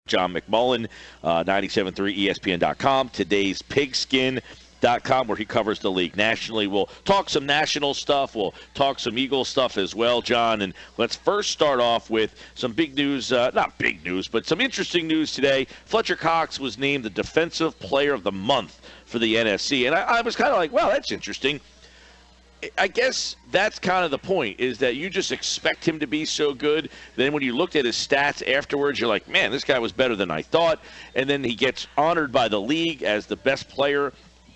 John McMullen, 97.3 ESPN.com, today's Pigskin.com, where he covers the league nationally. We'll talk some national stuff. We'll talk some Eagle stuff as well, John. And let's first start off with some big news, not big news, but some interesting news today. Fletcher Cox was named the Defensive Player of the Month for the NFC. And I was kind of like, wow, that's interesting. I guess that's kind of the point, is that you just expect him to be so good. Then when you looked at his stats afterwards, you're like, man, this guy was better than I thought. And then he gets honored by the league as the best player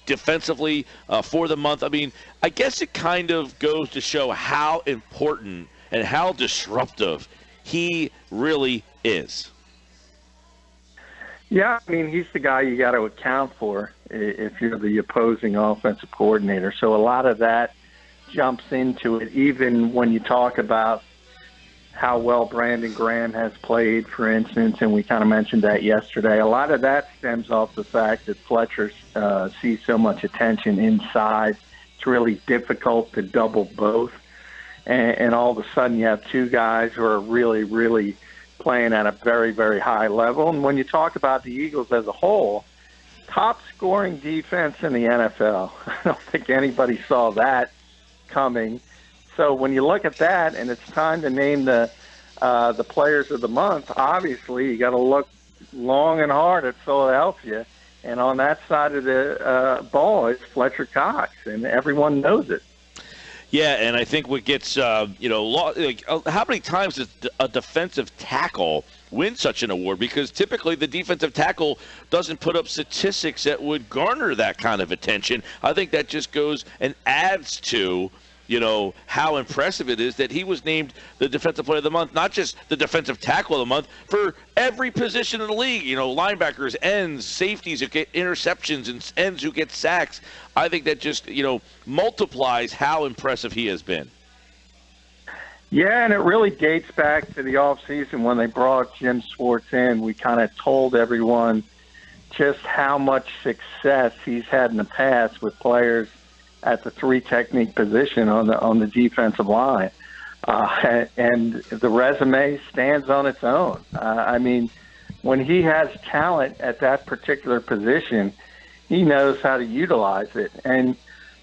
defensively for the month. I mean, I guess it kind of goes to show how important and how disruptive he really is. Yeah, I mean, he's the guy you got to account for if you're the opposing offensive coordinator. So a lot of that jumps into it, even when you talk about how well Brandon Graham has played, for instance, and we kind of mentioned that yesterday. A lot of that stems off the fact that Fletcher sees so much attention inside. It's really difficult to double both. And all of a sudden you have two guys who are really, really playing at a very, very high level. And when you talk about the Eagles as a whole, top scoring defense in the NFL. I don't think anybody saw that coming. So when you look at that and it's time to name the players of the month, obviously you got to look long and hard at Philadelphia. And on that side of the ball is Fletcher Cox, and everyone knows it. Yeah, and I think what gets, how many times does a defensive tackle win such an award? Because typically the defensive tackle doesn't put up statistics that would garner that kind of attention. I think that just goes and adds to, how impressive it is that he was named the Defensive Player of the Month, not just the Defensive Tackle of the Month, for every position in the league. Linebackers, ends, safeties who get interceptions, and ends who get sacks. I think that just, multiplies how impressive he has been. Yeah, and it really dates back to the offseason when they brought Jim Schwartz in. We kind of told everyone just how much success he's had in the past with players at the three technique position on the defensive line. And the resume stands on its own. I mean, when he has talent at that particular position, he knows how to utilize it. And,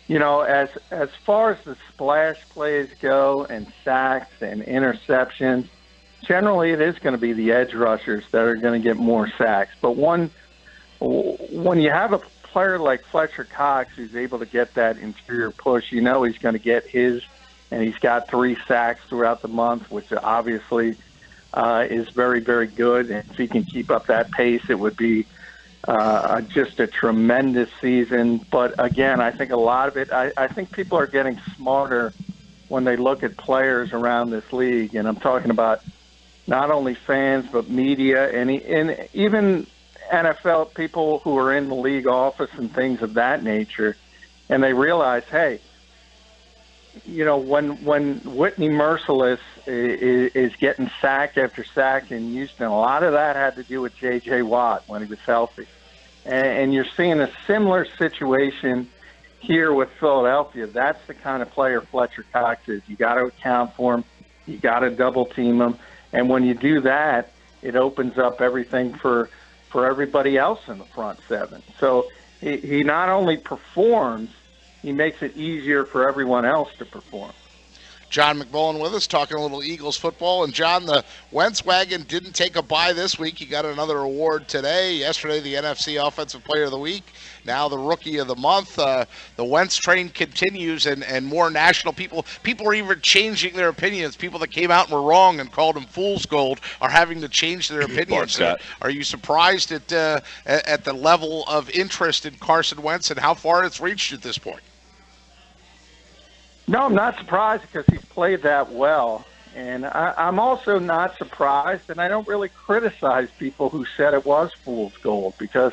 as far as the splash plays go and sacks and interceptions, generally it is going to be the edge rushers that are going to get more sacks. But when you have a player like Fletcher Cox who's able to get that interior push, he's going to get his, and he's got 3 sacks throughout the month, which obviously is very, very good. And if he can keep up that pace, it would be just a tremendous season. But again, I think a lot of it, I think people are getting smarter when they look at players around this league. And I'm talking about not only fans, but media and even NFL people who are in the league office and things of that nature. And they realize, hey, when Whitney Merciless is getting sack after sack in Houston, a lot of that had to do with J.J. Watt when he was healthy. And you're seeing a similar situation here with Philadelphia. That's the kind of player Fletcher Cox is. You got to account for him. You got to double team him. And when you do that, it opens up everything for everybody else in the front seven. So he not only performs, he makes it easier for everyone else to perform. John McMullen with us, talking a little Eagles football. And, John, the Wentz wagon didn't take a bye this week. He got another award today. Yesterday, the NFC Offensive Player of the Week. Now the Rookie of the Month. The Wentz train continues, and more national people are even changing their opinions. People that came out and were wrong and called him fool's gold are having to change their opinions. Are you surprised at the level of interest in Carson Wentz and how far it's reached at this point? No, I'm not surprised because he's played that well. And I'm also not surprised, and I don't really criticize people who said it was fool's gold, because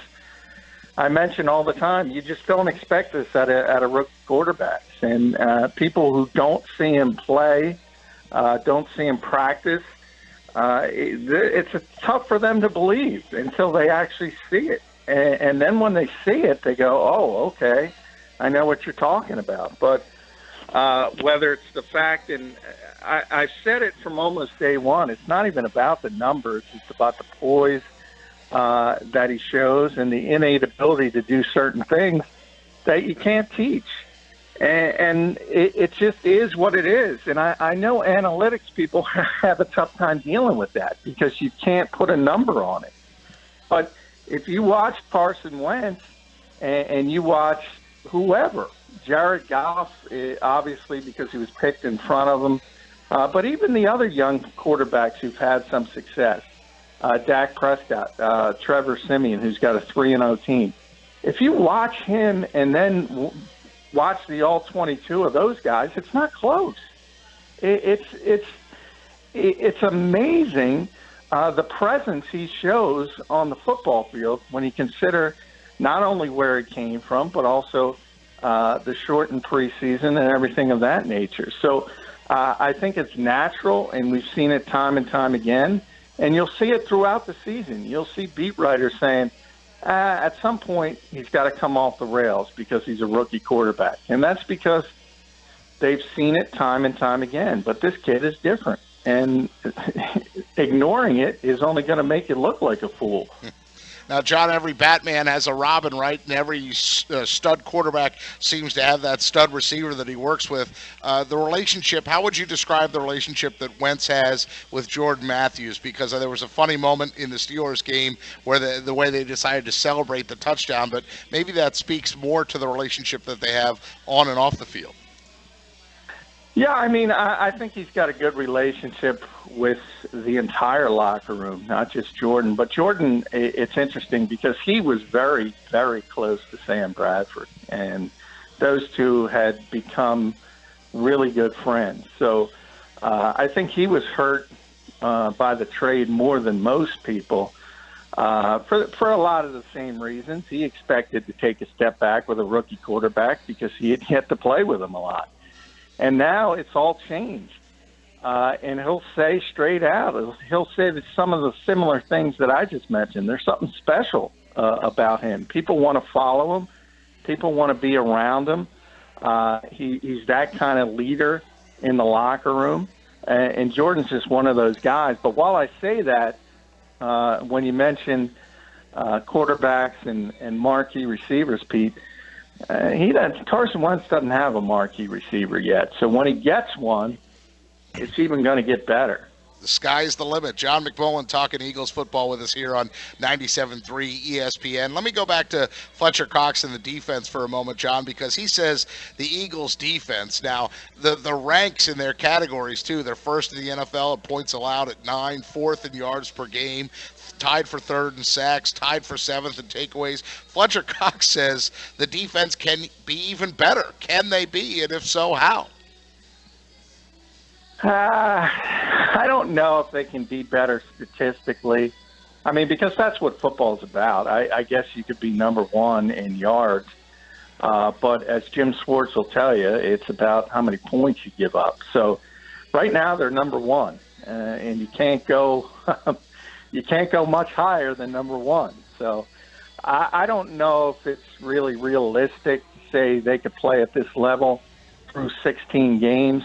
I mention all the time, you just don't expect this at a rookie quarterback. And people who don't see him play, don't see him practice, it's tough for them to believe until they actually see it. And then when they see it, they go, oh, okay, I know what you're talking about. But whether it's the fact, and I've said it from almost day one, it's not even about the numbers, it's about the poise that he shows and the innate ability to do certain things that you can't teach. And it just is what it is. And I know analytics people have a tough time dealing with that because you can't put a number on it. But if you watch Carson Wentz and you watch whoever, Jared Goff, obviously because he was picked in front of him, but even the other young quarterbacks who've had some success, Dak Prescott, Trevor Siemian, who's got a 3-0 team. If you watch him and then watch the all 22 of those guys, it's not close. It's amazing the presence he shows on the football field when you consider not only where he came from, but also the shortened preseason and everything of that nature. So I think it's natural, and we've seen it time and time again, and you'll see it throughout the season. You'll see beat writers saying, at some point, he's got to come off the rails because he's a rookie quarterback. And that's because they've seen it time and time again. But this kid is different. And ignoring it is only going to make you look like a fool. Now, John, every Batman has a Robin, right? And every stud quarterback seems to have that stud receiver that he works with. The relationship, how would you describe the relationship that Wentz has with Jordan Matthews? Because there was a funny moment in the Steelers game where the way they decided to celebrate the touchdown, but maybe that speaks more to the relationship that they have on and off the field. Yeah, I mean, I think he's got a good relationship with the entire locker room, not just Jordan. But Jordan, it's interesting because he was very, very close to Sam Bradford, and those two had become really good friends. So I think he was hurt by the trade more than most people for a lot of the same reasons. He expected to take a step back with a rookie quarterback because he had yet to play with him a lot. And now it's all changed. And he'll say straight out, he'll say that some of the similar things that I just mentioned, there's something special about him. People want to follow him. People want to be around him. He's that kind of leader in the locker room. And Jordan's just one of those guys. But while I say that, when you mention quarterbacks and marquee receivers, Pete, Carson Wentz doesn't have a marquee receiver yet. So when he gets one, it's even going to get better. The sky's the limit. John McMullen talking Eagles football with us here on 97.3 ESPN. Let me go back to Fletcher Cox and the defense for a moment, John, because he says the Eagles defense. Now, the ranks in their categories, too. They're first in the NFL in points allowed at 9, fourth in yards per game, tied for third in sacks, tied for seventh in takeaways. Fletcher Cox says the defense can be even better. Can they be? And if so, how? I don't know if they can be better statistically. I mean, because that's what football's about. I guess you could be number one in yards. But as Jim Schwartz will tell you, it's about how many points you give up. So right now they're number one, and you can't go much higher than number one. So I don't know if it's really realistic to say they could play at this level through 16 games.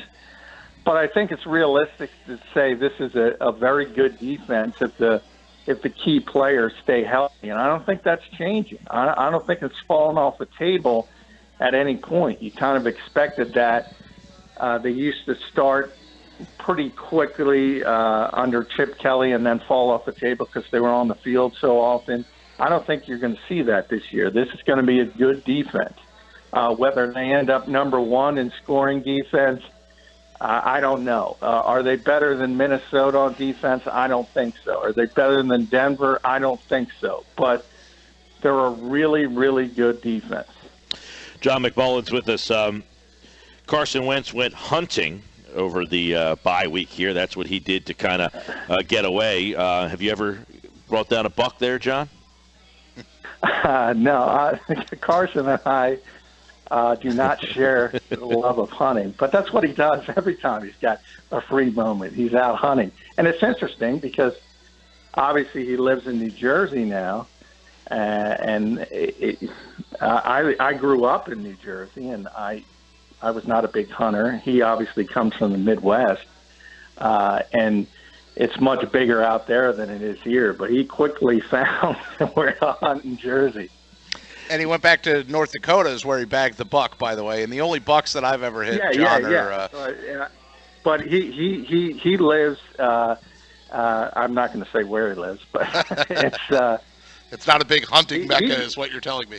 But I think it's realistic to say this is a very good defense if the key players stay healthy. And I don't think that's changing. I don't think it's fallen off the table at any point. You kind of expected that. They used to start pretty quickly under Chip Kelly and then fall off the table because they were on the field so often. I don't think you're going to see that this year. This is going to be a good defense. Whether they end up number one in scoring defense, I don't know. Are they better than Minnesota on defense? I don't think so. Are they better than Denver? I don't think so. But they're a really, really good defense. John McMullen's with us. Carson Wentz went hunting over the bye week here. That's what he did to kind of get away. Have you ever brought down a buck there, John? No. Carson and I do not share the love of hunting. But that's what he does every time he's got a free moment. He's out hunting. And it's interesting because obviously he lives in New Jersey now. And I grew up in New Jersey, and I was not a big hunter. He obviously comes from the Midwest. And it's much bigger out there than it is here. But he quickly found where to hunt in Jersey. And he went back to North Dakota is where he bagged the buck, by the way. And the only bucks that I've ever hit, John, are... But he lives. I'm not going to say where he lives, but it's not a big hunting mecca, is what you're telling me.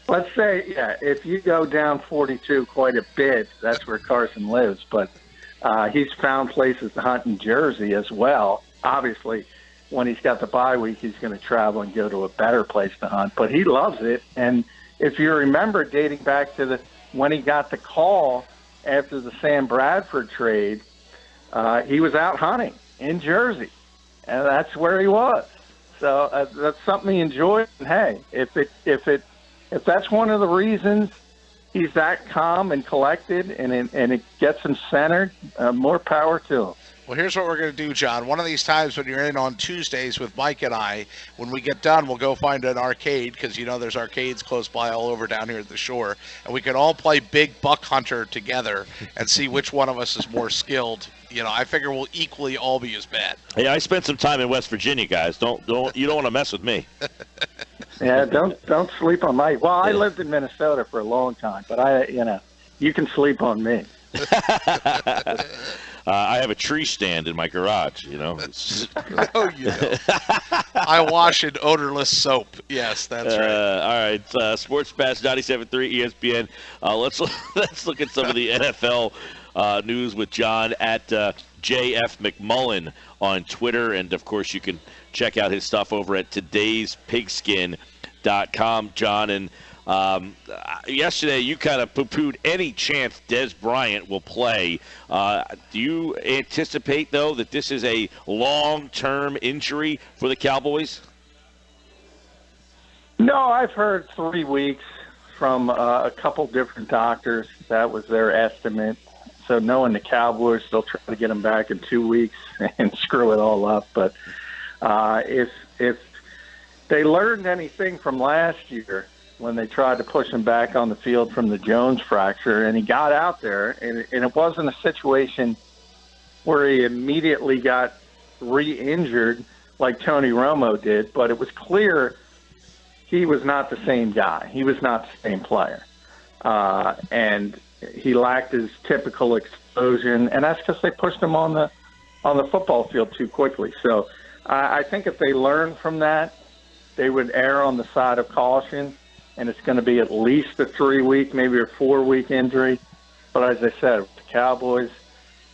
Let's say, if you go down 42 quite a bit, that's where Carson lives. But he's found places to hunt in Jersey as well. Obviously, when he's got the bye week, he's going to travel and go to a better place to hunt. But he loves it. And if you remember, dating back to when he got the call after the Sam Bradford trade, he was out hunting in Jersey, and that's where he was. So that's something he enjoyed. And hey, if that's one of the reasons he's that calm and collected, and it gets him centered, more power to him. Well, here's what we're going to do, John. One of these times when you're in on Tuesdays with Mike and I, when we get done, we'll go find an arcade, because there's arcades close by all over down here at the shore, and we can all play Big Buck Hunter together and see which one of us is more skilled. I figure we'll equally all be as bad. Hey, I spent some time in West Virginia, guys. You don't want to mess with me. Yeah, don't sleep on my. Well, I lived in Minnesota for a long time, but you can sleep on me. I have a tree stand in my garage, No, you don't. I wash in odorless soap. Yes, that's right. All right, Sports Pass 97.3 ESPN. Let's look at some of the NFL news with John at JF McMullen on Twitter, and of course you can check out his stuff over at todayspigskin.com, John. And yesterday you kind of poo-pooed any chance Dez Bryant will play. Do you anticipate, though, that this is a long-term injury for the Cowboys? No, I've heard 3 weeks from a couple different doctors. That was their estimate. So knowing the Cowboys, they'll try to get him back in 2 weeks and screw it all up. But if they learned anything from last year, when they tried to push him back on the field from the Jones fracture, and he got out there, and it wasn't a situation where he immediately got re-injured like Tony Romo did, but it was clear he was not the same guy. He was not the same player. And he lacked his typical explosion, and that's because they pushed him on the football field too quickly. So I think if they learn from that, they would err on the side of caution, and it's going to be at least a 3-week, maybe a 4-week injury. But as I said, with the Cowboys,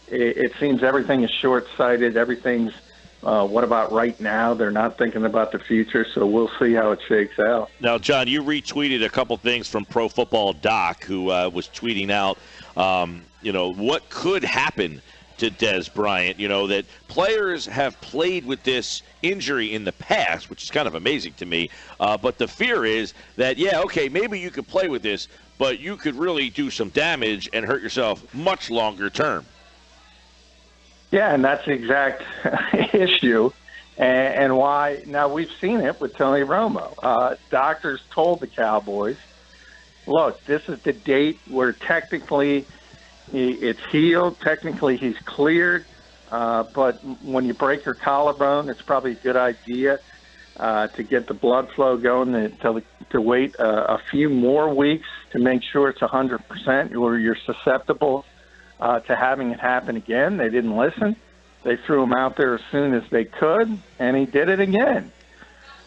it seems everything is short-sighted. Everything's, what about right now? They're not thinking about the future, so we'll see how it shakes out. Now, John, you retweeted a couple things from Pro Football Doc, who was tweeting out, what could happen to Dez Bryant, that players have played with this injury in the past, which is kind of amazing to me. But the fear is that, maybe you could play with this, but you could really do some damage and hurt yourself much longer term. Yeah, and that's the exact issue. And why, now we've seen it with Tony Romo. Doctors told the Cowboys, look, this is the date where technically it's healed. Technically, he's cleared. But when you break your collarbone, it's probably a good idea to get the blood flow going to wait a few more weeks to make sure it's 100%, or you're susceptible to having it happen again. They didn't listen. They threw him out there as soon as they could, and he did it again.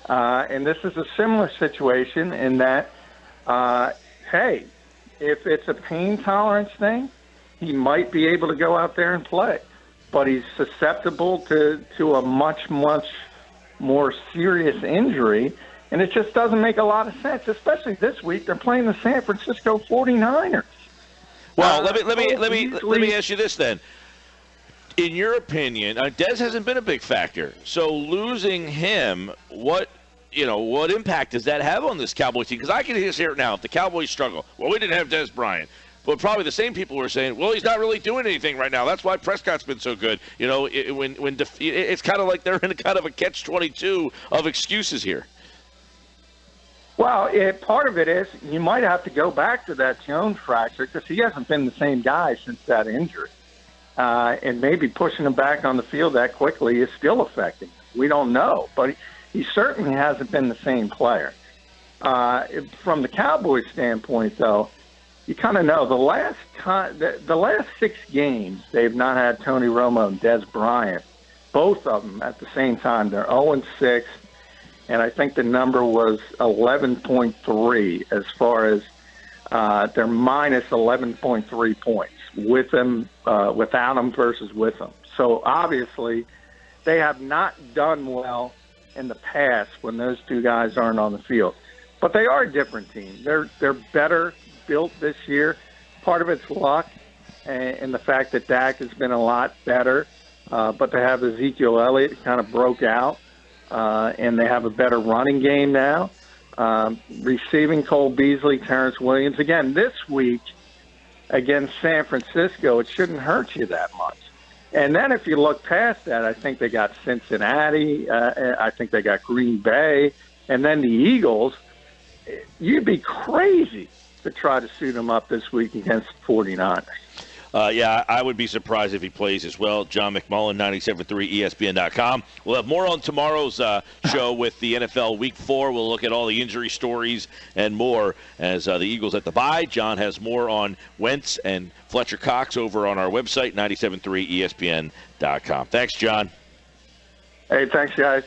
And this is a similar situation in that, hey, if it's a pain tolerance thing, he might be able to go out there and play. But he's susceptible to a much, much more serious injury, and it just doesn't make a lot of sense, especially this week. They're playing the San Francisco 49ers. Well, let me ask you this then. In your opinion, Dez hasn't been a big factor. So losing him, what impact does that have on this Cowboys team? Because I can hear it now. If the Cowboys struggle, well, we didn't have Dez Bryant. But probably the same people were saying, well, he's not really doing anything right now. That's why Prescott's been so good. It's kind of like they're in a kind of a catch-22 of excuses here. Well, part of it is you might have to go back to that Jones fracture because he hasn't been the same guy since that injury. and maybe pushing him back on the field that quickly is still affecting him. We don't know, but he certainly hasn't been the same player. From the Cowboys' standpoint, though, you kind of know the last 6 games they've not had Tony Romo and Des Bryant, both of them at the same time. They're 0-6, and I think the number was 11.3 as far as they're minus 11.3 points with them, without them versus with them. So obviously they have not done well in the past when those two guys aren't on the field. But they are a different team. They're better built this year. Part of it's luck and the fact that Dak has been a lot better. But they have Ezekiel Elliott kind of broke out, and they have a better running game now. Receiving Cole Beasley, Terrence Williams. Again, this week against San Francisco, it shouldn't hurt you that much. And then if you look past that, I think they got Cincinnati. I think they got Green Bay. And then the Eagles. You'd be crazy to try to suit them up this week against the 49ers. Yeah, I would be surprised if he plays as well. John McMullen, 97.3 ESPN.com. We'll have more on tomorrow's show with the NFL Week 4. We'll look at all the injury stories and more as the Eagles at the bye. John has more on Wentz and Fletcher Cox over on our website, 97.3 ESPN.com. Thanks, John. Hey, thanks, guys.